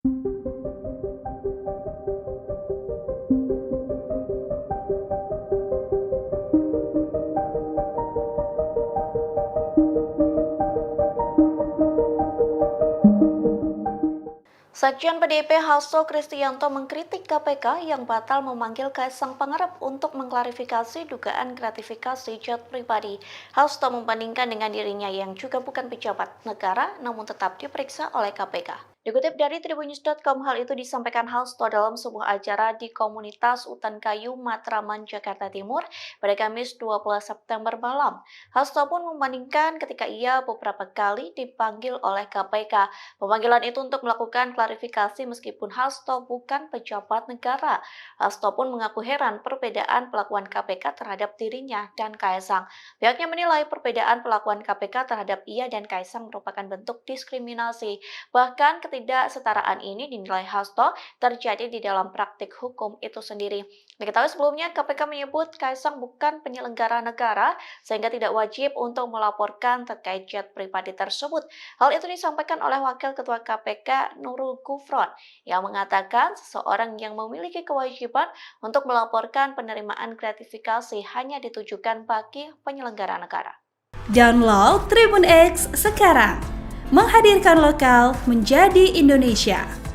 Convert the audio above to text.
Sekjen PDIP Hasto Kristianto mengkritik KPK yang batal memanggil Kaisang Pangarep untuk mengklarifikasi dugaan gratifikasi jet pribadi. Hasto membandingkan dengan dirinya yang juga bukan pejabat negara namun tetap diperiksa oleh KPK. Dikutip dari tribunnews.com, hal itu disampaikan Hasto dalam sebuah acara di komunitas Utan Kayu, Matraman, Jakarta Timur pada Kamis 20 September malam. Hasto pun membandingkan ketika ia beberapa kali dipanggil oleh KPK. Pemanggilan itu untuk melakukan klarifikasi meskipun Hasto bukan pejabat negara. Hasto pun mengaku heran perbedaan pelakuan KPK terhadap dirinya dan Kaisang. Pihaknya menilai perbedaan pelakuan KPK terhadap ia dan Kaisang merupakan bentuk diskriminasi. Bahkan ketidaksetaraan ini dinilai Hasto terjadi di dalam praktik hukum itu sendiri. Diketahui sebelumnya KPK menyebut Kaisang bukan penyelenggara negara sehingga tidak wajib untuk melaporkan terkait jet pribadi tersebut. Hal itu disampaikan oleh Wakil Ketua KPK Nurul Gufron yang mengatakan seseorang yang memiliki kewajiban untuk melaporkan penerimaan gratifikasi hanya ditujukan bagi penyelenggara negara. Download Tribun X sekarang, menghadirkan lokal menjadi Indonesia.